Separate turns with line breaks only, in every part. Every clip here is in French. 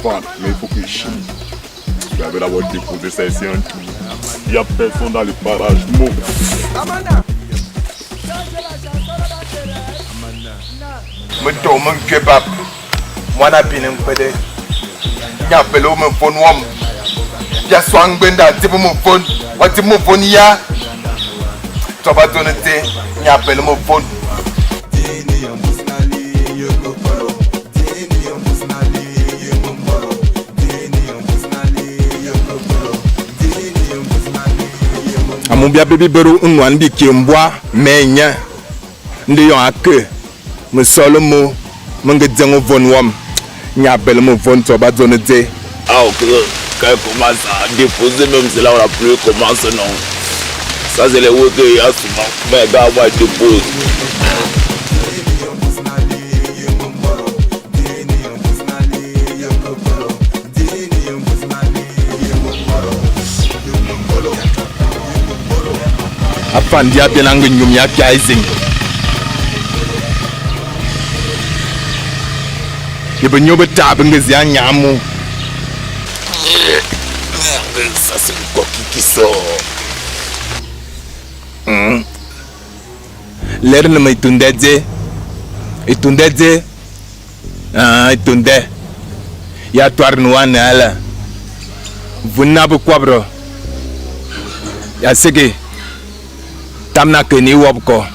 fan, mais il faut que je chie. Je vais d'abord déposer ça ici en tout. Il n'y a personne dans le parage. Mon.
Me to mon kebab. Moi na binin pede. Nya pelo mon phone wam. Ya swang benda tipo mon phone. Wati mon phone ya. Tu vas donner tes nya pelo mon phone. Mon bien bébé beru unwan bi kimbwa menya ndi yon ake me solo mo mange djengo von wam nya belle mo von to ba zone de
Ah ok, quand il commence à déposer même c'est là où la pluie commence non. Ça c'est les wots qu'il y a souvent, mais gars moi je dépose.
apandia benango nyumya kaizing yebe nyobe tabenge zia nyamu
Ça c'est le coquille qui sort.
l'air ne m'étundedze etundedze etunde ya twar nuane ala vunna bu kwabro ya sege tamna keni wobko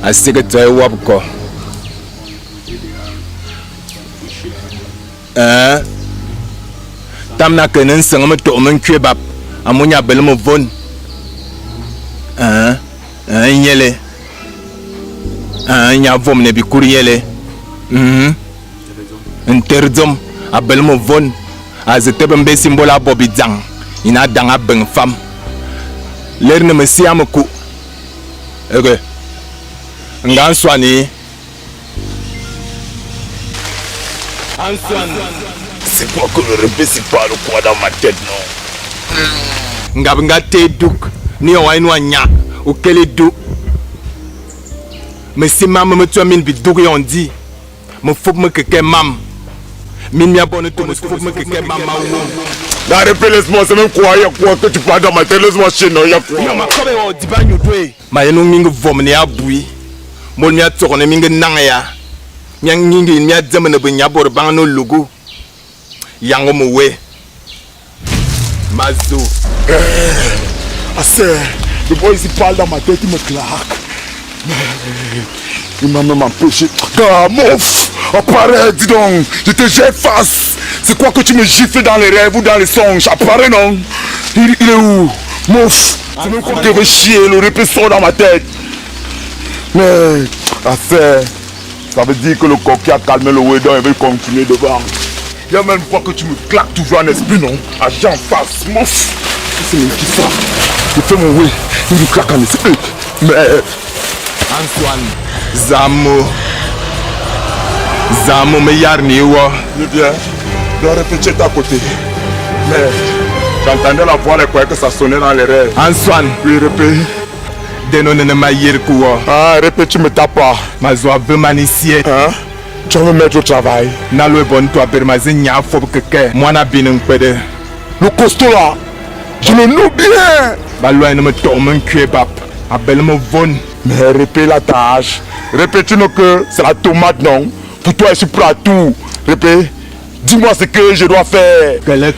asege toy wobko tamna kenen sanga to men kwebab amunya belmo von nyele nya vom ne bi kuriyele interdom abelmo von azete bembe simbola bobi dang ina danga ben fam l'air ne me siam ku ege ngan swani Antoine.
C'est quoi que le répé c'est pas le quoi dans ma tête non.
Ngabnga te duk ni wainu anya o kele du me si mam me tu min bi duk yon di me fop me keke mam min mi abonne to me fop me keke mam ma wo.
La répé laisse-moi, c'est même quoi, y'a quoi que tu parles dans ma tête, laisse-moi chez nous, y'a quoi.
Non ma kobe o di ba nyudwe ma yenu mingi vomne ya bui mol mi atokone mingi nangaya nyang nyingi mi adzemene be nyabor bang no logo yango mo we mazo.
Assez, le boy ici parle dans ma tête, il me claque. Il m'a même empêché. Ah, mouf, apparaît, dis donc, je te jette face. C'est quoi que tu me gifles dans les rêves ou dans les songes? Apparaît, non? Il est où? Mouf, c'est même quoi que veut chier, le répé sort dans ma tête. Mais, assez, ça veut dire que le coquille a calmé le wedon et veut continuer devant. Il y a même fois que tu me claques toujours en esprit, non? À en face, mouf. C'est même qui ça? Je fais mon way, il me claque en esprit. Mais...
Antoine, Zamo me yarni wa.
Je viens, je dois réfléchir à côté. Mais j'entendais la voix, les que ça sonnait dans les rêves.
Antoine,
Oui, répé.
denone ma yirkuwa.
Ah, répé, tu me tapes pas.
Ma zoa be manisie.
Hein? Tu vas me mettre au travail.
Na lo bon to abermaze nya fob keke. Mwana binin pede.
Le costaud là, je le noue bien.
Ba lo ene me tomen kebab. Abel me von.
Mais répé la tâche. Répé, tu know que c'est la tomate, non? Pour toi, je suis prêt à tout. Répé, dis-moi ce que je dois faire.
Kelek.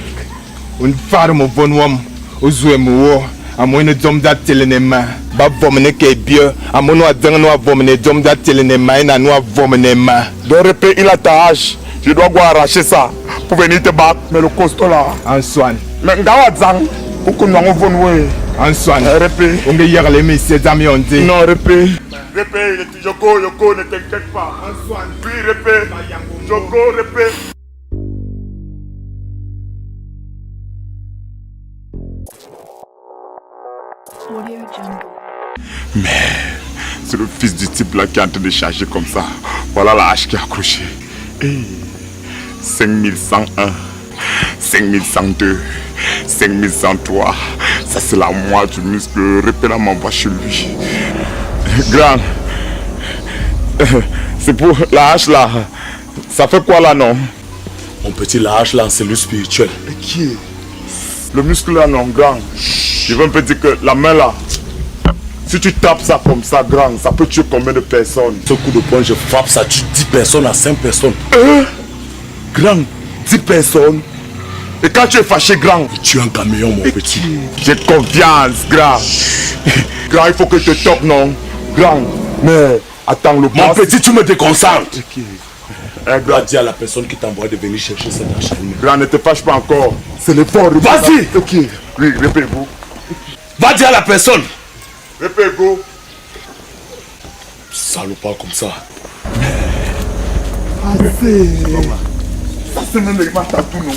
Un far mo von wam. Ozwe mo wo. Amoine dom da telenema. Ba vomene ke bio. Amono adeng no vomene dom da telenema ina no vomene ma.
Donc répé, il a ta hache. Je dois go arracher ça pour venir te battre. Mais le costaud là.
Antoine.
Mais ngawa zang. Pour que nous avons venu.
Antoine.
Répé.
On va y aller, messieurs, amis, on dit.
Non, répé. Répé, Yoko, ne t'inquiète pas.
Antoine.
Oui, répé. Yoko, répé. Mais c'est le fils du type là qui est en train de charger comme ça. Voilà la hache qui est accrochée. Hey. 5101, 5102, 5103. Ça c'est la moelle du muscle. Répé là m'envoie chez lui. Grand. C'est pour la hache là. Ça fait quoi là, non?
Mon petit, la hache là, c'est le spirituel.
Et qui est? Le muscle là, non, grand. Je veux un peu dire que la main là, si tu tapes ça comme ça, grand, ça peut tuer combien de personnes?
Ce coup de poing, je frappe, ça tue 10 personnes à 5 personnes.
Grand, 10 personnes. Et quand tu es fâché, grand,
Tu es un camion, mon petit.
j'ai confiance, grand. Grand, il faut que je te toque, non? Grand, mais attends, le
Mon
boss.
petit, tu me déconcentres.
Eh, grand,
Va dire à la personne qui t'envoie de venir chercher cette hache.
grand, ne te fâche pas encore. C'est l'effort.
Vas-y.
Ok. Oui, répète-vous.
Va dire à la personne.
Répète-vous.
Salopard comme ça.
Ça c'est même les matatou, non?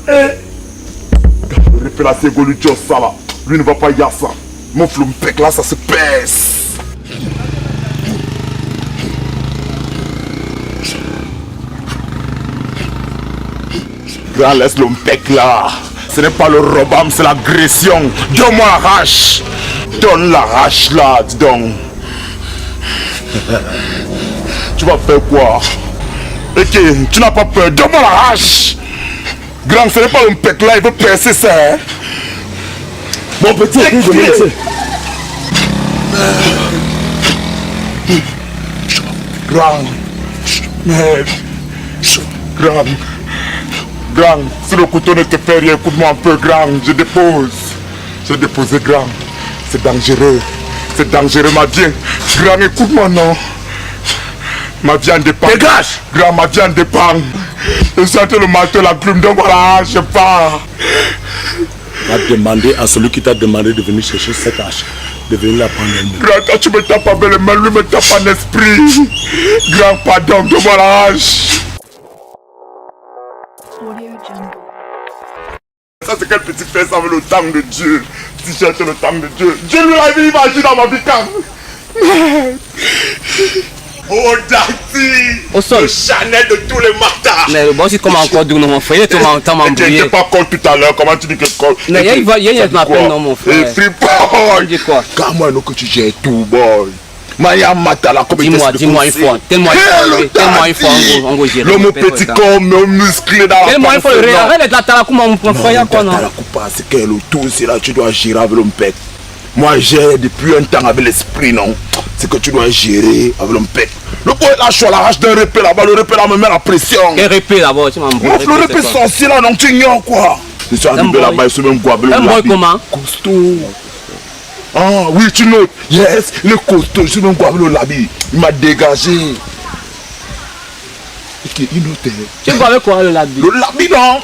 Le répète là, c'est Golu Joss, ça là. Lui ne va pas y avoir ça. Mon flou pec là, ça se pèse. Grand, laisse le pec là. Ce n'est pas le robam, c'est l'agression. Donne-moi la hache. Donne la hache là, dis donc. Tu vas faire quoi? Ok, tu n'as pas peur. Donne-moi la hache. Grand, ce n'est pas le pec là, il veut percer ça. Hein?
Mon petit, je me laisse.
Grand. Merde. Grand. Grand, si le couteau ne te fait rien, écoute-moi un peu, grand. Je dépose. J'ai déposé, grand. C'est dangereux. C'est dangereux, ma vie. Grand, écoute-moi, non. Ma vie en dépend.
Dégage.
Grand, ma vie en dépend. Je sens le marteau, la plume, donc voilà, je pars.
Va demander à celui qui t'a demandé de venir chercher cette hache, de venir la prendre elle-même.
Grand, quand tu me tapes avec les mains, lui me tape en esprit. Grand, pardon, donne-moi la hache.
Audio Jungle.
Ça, c'est quel petit fait ça avec le temps de Dieu. Si j'ai le temps de Dieu, Dieu lui a mis imagine dans ma vie quand. Oh, Dati!
Au sol.
Le Chanel de tous les matins!
Mais le boss, il commence encore d'où mon frère? Il est comment
Tu
m'embrouiller?
n'étais pas con tout à l'heure, comment tu dis que con?
Mais il y a une appel, non, mon frère.
Et free boy!
Tu dis quoi?
Car moi, non, que tu gères tout, boy. Maya Matala, comme
Dis-moi une fois. Tellement une fois, en gros, j'ai
l'homme petit corps, mais musclé dans la
tellement une fois, le réel. Arrête la tala, comment mon frère, quoi, non?
La coupe, c'est que le tout, c'est là tu dois gérer avec l'homme pec. Moi, j'ai depuis un temps avec l'esprit, non? C'est que tu dois gérer avec l'homme pec. Le boy, là, je suis à l'arrache d'un répé là-bas, le répé là me met la pression.
Quel répé d'abord, tu m'as
Le répé sorcier là, non, tu ignores quoi? Je suis arrivé là-bas, il se met un guablé.
Un boy comment?
Costaud. Ah oui, tu notes. Yes, il est costaud, je suis même guablé au labi. Il m'a dégagé. Ok, il notait.
Tu vois avec quoi le labi?
Le labi, non?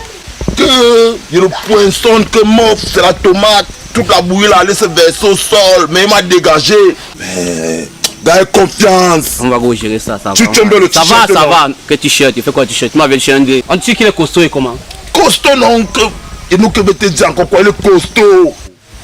Que il y a le poinçon que mort, c'est la tomate. Toute la bouillie là, allait se verser au sol, mais il m'a dégagé. Mais, gars, confiance.
On va go gérer ça, ça va.
Tu tombes le
Ça
t-shirt,
va, ça
non?
va. Quel t-shirt? Tu fais quoi t-shirt? Tu m'avais le chien. On dit qu'il est costaud et comment?
Costaud, non? Et nous, que je te dire encore quoi? Il est costaud.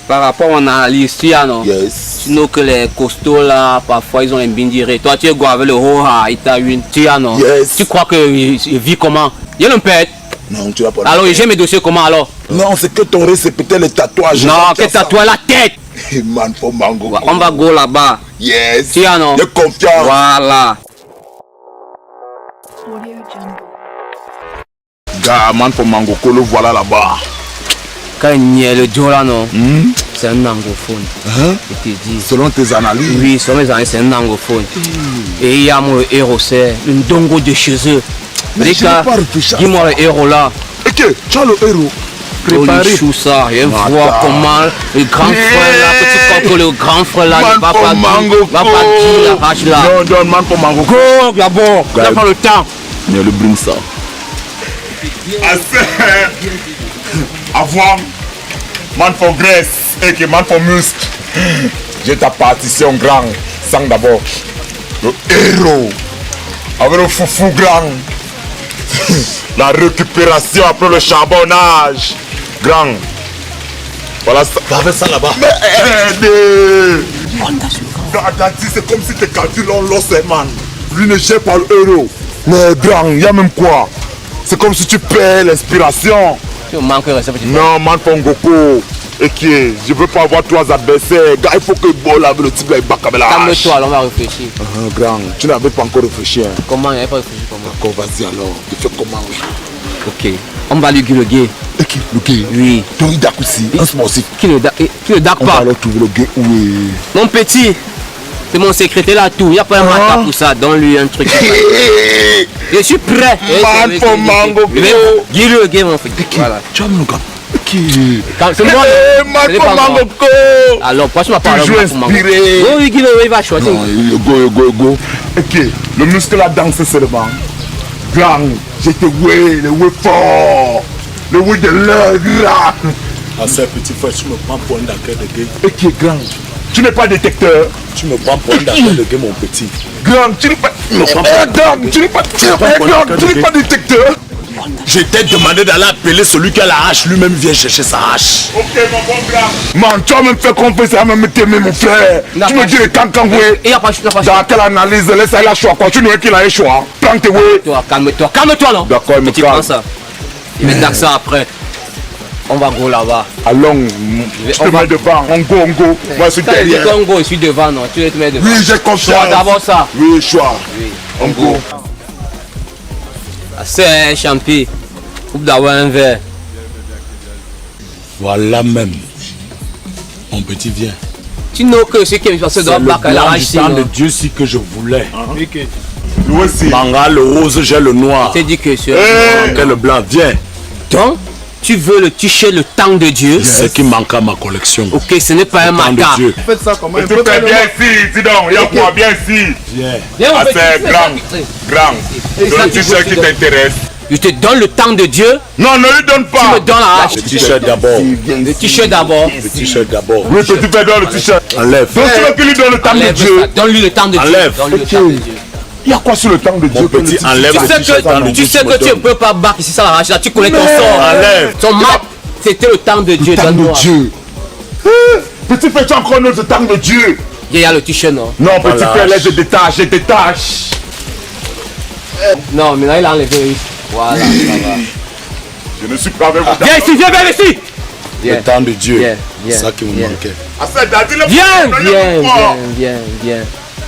Par rapport à mon analyse, tu as non?
Yes.
Tu sais que les costauds là, parfois ils ont un bindiré. Toi, tu es avec le Roha, il t'a une. Tu as non?
Yes.
Tu crois qu'il vit comment? Il y a un pète.
Non, tu vas pas.
Alors, j'ai mes dossiers comment alors?
Non, c'est que ton reste, c'est peut-être les tatouages.
Non, que tatouage la tête.
Man for mango.
On va go là-bas.
Yes.
Tu as non?
De confiance.
Voilà.
Audio Jungle.
Gars, man for mango, le voilà là-bas.
Quand il y a le Joe là, non? C'est un anglophone.
Hein?
Je te dis.
Selon tes analyses.
Oui, selon mes amis, c'est un anglophone. Et il y a mon héros, c'est une dongo de chez eux.
Mais je n'ai pas réfléchi à
Dis-moi le héros là.
Ok, tu as le héros. Préparé.
Holy ça, je
Attends.
vois comment le grand frère là, petit coco, le grand frère là,
Man
il va
for
pas
mango.
va pas dire la hache là.
Non, non, man for mango.
Go, d'abord, on
Gars.
prend le temps.
Mais le bring ça. Avoir man for grace et man for muscle. J'ai ta partition grand. Sang d'abord. Le héros. Avec le foufou grand. La récupération après le charbonnage. Grand. Voilà ça.
Va avec ça là-bas.
Mais aidez. Dati, c'est comme si tes calculs l'ont lost, man. Lui ne gère pas le héros. Mais grand, il y a même quoi? C'est comme si tu perds l'inspiration.
Tu manques de respect.
Non, man, pour Goku. Ok, je veux pas avoir 3 adversaires. Gars, il faut que Bol avec le type là, il bat comme la hache.
Calme-toi, alors on va réfléchir.
Grand, tu n'avais pas encore réfléchi. Hein.
Comment? Il n'y avait pas réfléchi comment?
D'accord, vas-y alors. Tu fais comment, oui.
Ok. On va lui le gay.
Ok, le gay.
Oui.
Donc il dac aussi. Un sportif.
Qui ne dac
On va
pas?
alors trouver le gay. Oui.
Mon petit, c'est mon secrétaire là tout. Il n'y a pas un matin pour ça. Donne-lui un truc. Je suis prêt.
Man for mango.
Dis-lui le gay, mon frère. Voilà.
Tu vas me le gars. Ok.
C'est moi.
Man for mango.
Alors, pourquoi tu m'as parlé
Toujours inspiré.
Oui, il va choisir.
Non, go. Ok, le muscle là danse seulement. Grand, j'étais le way fort. Le way de l'heure, grand.
Ah, c'est petit frère, tu me prends pour un d'accord de gay.
Ok, grand. Tu n'es pas détecteur.
Tu me prends pour un d'accord de gay, mon petit.
Grand, tu n'es pas. Tu n'es pas détecteur.
Je t'ai demandé d'aller appeler celui qui a la hache, lui-même vient chercher sa hache.
Ok, mon bon grand. Man, tu vas me faire confiance, ça va me t'aimer, mon frère. Tu me dis le cancan, oui.
Il n'y a pas choix.
Dans quelle analyse, laisse aller la choix. Quand tu n'aurais qu'il a un choix. Plante, oui.
Calme-toi, non.
D'accord, il me
Tu prends
calme.
ça. Il va dire ça après. On va go là-bas.
Allons, je te mets devant. On go. Moi, je suis
T'as dit
derrière.
qu'on go, je suis devant, non. Tu te mets devant.
Oui, j'ai confiance.
Choix d'abord ça.
Oui, choix.
Oui.
On go.
C'est champion. Coupe d'avoir un verre.
Voilà même. Mon petit vient.
Tu know que ce qui est passé
C'est
dans
le
la bac, la
blanc
rage
du
ici.
temps de Dieu si que je voulais.
Nous aussi.
Manga, le rose, j'ai le noir.
Tu dit que c'est.
Quel le blanc, viens.
Donc, tu veux le toucher le temps de Dieu.
C'est ce qui manque à ma collection.
Ok, ce n'est pas un
Le temps de
maca.
Dieu.
Faites ça comment?
Tu fais bien ici, dis donc. Il y a quoi bien ici.
Viens.
Viens,
Ah,
on fait
c'est
tout ça.
grand.
Et ça,
Le
tu
t-shirt
veux,
qui
tu
t'intéresse.
Je te donne le temps de Dieu.
Non, ne lui donne
Tu me
pas.
donnes la hache.
Le t-shirt d'abord.
Le t-shirt d'abord.
Le t-shirt d'abord.
Oui, petit frère, donne le t-shirt.
Enlève.
Donc tu veux qu'il lui donne le temps de
Enlève
Dieu.
ça. Donne-lui le temps de Dieu.
Enlève.
Donne-lui le
Ok.
temps de Dieu.
Il y a quoi sur le temps de Dieu
Mon petit, enlève
Tu
le
sais
t-shirt temps de
que,
Dieu.
tu sais
me
que tu ne
donnes.
peux pas battre ici sans la hache là. Tu connais ton sort.
Enlève.
Son mat, c'était le temps de Dieu.
Le temps de
Donne-moi.
Dieu. Petit frère, tu as encore notre temps de Dieu.
Il y a le t-shirt, non?
Non, petit
Voilà.
frère, laisse, je détache.
Non, mais là, il a enlevé. Voilà, ça va.
Je ne suis pas avec vous.
Viens ici, viens ici.
Le temps de Dieu.
Viens,
C'est ça qui me
viens.
manquait.
Ah, ça, Daddy, le
Viens.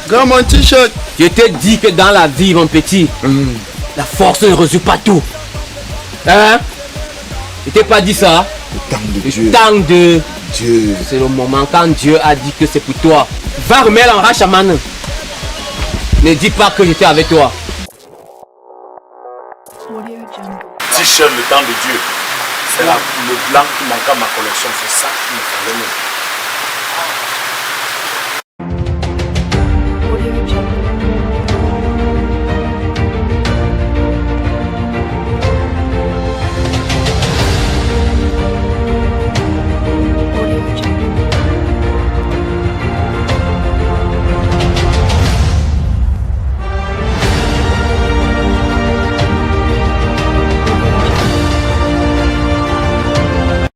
Grand mon t-shirt.
Je te dis que dans la vie, mon petit, la force ne résout pas tout. Hein? Je t'ai pas dit ça?
Le temps de
Le
Dieu.
temps de...
Dieu.
C'est le moment quand Dieu a dit que c'est pour toi. Va remettre en rach à man. Ne dis pas que j'étais avec toi.
T-shirt le temps de Dieu. C'est le blanc qui manque à ma collection. C'est ça qui me fallait.